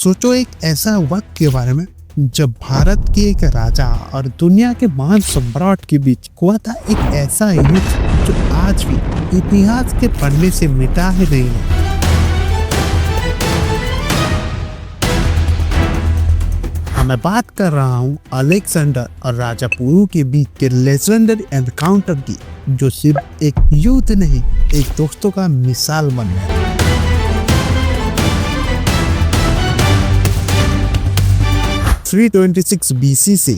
सोचो एक ऐसा वक्त के बारे में जब भारत के एक राजा और दुनिया के महान सम्राट के बीच हुआ था एक ऐसा युद्ध जो आज भी इतिहास के पन्ने से मिटा ही नहीं है। मैं बात कर रहा हूँ अलेक्जेंडर और राजा पुरु के बीच के लेजेंडरी एनकाउंटर की, जो सिर्फ एक युद्ध नहीं, एक दोस्तों का मिसाल बन गया। 326 BC से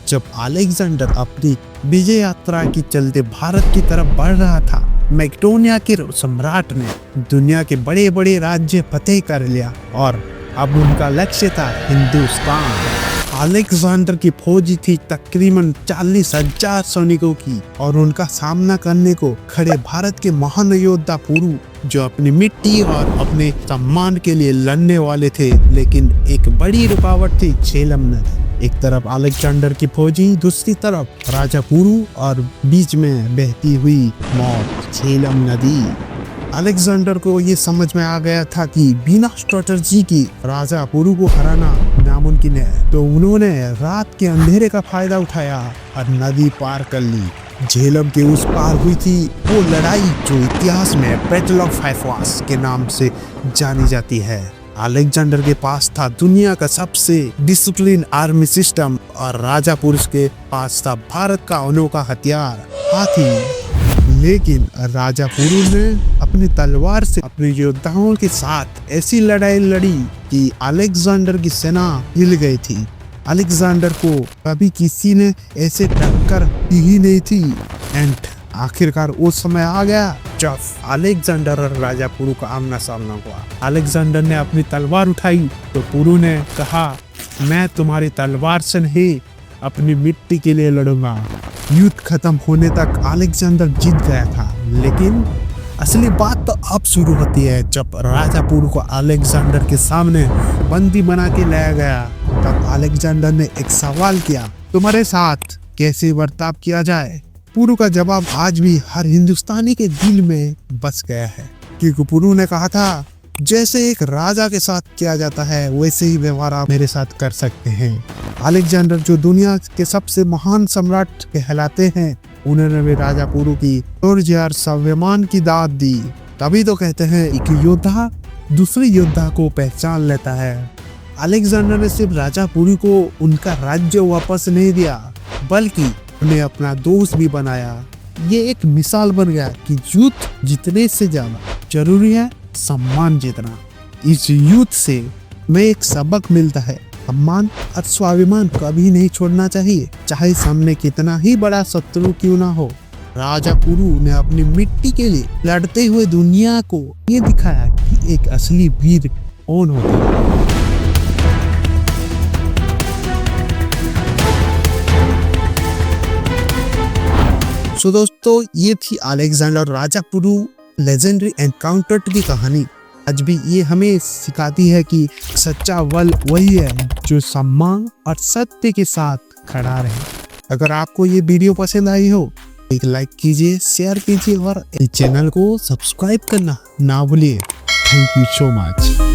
जब अलेक्जेंडर अपनी विजय यात्रा की चलते भारत की तरफ बढ़ रहा था, मैकेडोनिया के सम्राट ने दुनिया के बड़े बड़े राज्य फतेह कर लिया और अब उनका लक्ष्य था हिंदुस्तान। अलेक्जेंडर की फौज थी तकरीबन 40,000 सैनिकों की और उनका सामना करने को खड़े भारत के महान योद्धा पुरु, जो अपनी मिट्टी और अपने सम्मान के लिए लड़ने वाले थे। लेकिन एक बड़ी रुकावट थी झेलम नदी। एक तरफ अलेक्जेंडर की फौजी, दूसरी तरफ राजा पुरु और बीच में बहती हुई मौत झेलम नदी। अलेक्जेंडर को ये समझ में आ गया था कि बिना स्ट्रेटजी की राजा पुरु को हराना नामुमकिन है, तो उन्होंने रात के अंधेरे का फायदा उठाया और नदी पार कर ली। झेलम के उस पार हुई थी वो लड़ाई जो इतिहास में बैटल ऑफ हाइफास के नाम से जानी जाती है। अलेक्जेंडर के पास था दुनिया का सबसे डिसिप्लिन आर्मी सिस्टम और राजा पुरु के पास था भारत का अनोखा हथियार, हाथी। लेकिन राजा पुरु ने अपनी तलवार से अपने योद्धाओं के साथ ऐसी लड़ाई लड़ी कि अलेक्जेंडर की सेना हिल गई थी। अलेक्जेंडर को कभी किसी ने ऐसे टक्कर दी ही नहीं थी। एंड आखिरकार वो समय आ गया जब अलेक्जेंडर और राजा पुरु का आमना सामना हुआ। अलेक्जेंडर ने अपनी तलवार उठाई तो पुरु ने कहा, मैं तुम्हारी तलवार से नहीं, अपनी मिट्टी के लिए लड़ूंगा। युद्ध खत्म होने तक अलेक्जेंडर जीत गया था, लेकिन असली बात तो अब शुरू होती है जब राजा पुरु को अलेक्जेंडर के सामने बंदी बना के लाया गया। तब अलेक्जेंडर ने एक सवाल किया, तुम्हारे साथ कैसे बर्ताव किया जाए? पुरु का जवाब आज भी हर हिंदुस्तानी के दिल में बस गया है, क्योंकि पुरु ने कहा था, जैसे एक राजा के साथ किया जाता है वैसे ही व्यवहार आप मेरे साथ कर सकते हैं। अलेक्जेंडर जो दुनिया के सबसे महान सम्राट कहलाते हैं, उन्होंने भी राजा पुरु की शौर्य और स्वाभिमान की दाद दी। तभी तो कहते हैं एक योद्धा दूसरे योद्धा को पहचान लेता है। अलेक्जेंडर ने सिर्फ राजा पुरु को उनका राज्य वापस नहीं दिया, बल्कि उन्हें अपना दोस्त भी बनाया। ये एक मिसाल बन गया कि युद्ध जीतने से ज्यादा जरूरी है सम्मान जीतना। इस युद्ध से हमें एक सबक मिलता है, सम्मान और स्वाभिमान कभी नहीं छोड़ना चाहिए, चाहे सामने कितना ही बड़ा शत्रु क्यों ना हो। राजा पुरु ने अपनी मिट्टी के लिए लड़ते हुए दुनिया को ये दिखाया कि एक असली वीर कौन होता है। तो दोस्तों, ये थी अलेक्जेंडर और राजा पुरु लेजेंडरी एनकाउंटर की कहानी। आज भी ये हमें सिखाती है कि सच्चा बल वही है जो सम्मान और सत्य के साथ खड़ा रहे। अगर आपको ये वीडियो पसंद आई हो, एक लाइक कीजिए, शेयर कीजिए और चैनल को सब्सक्राइब करना ना भूलिए। Thank you so much.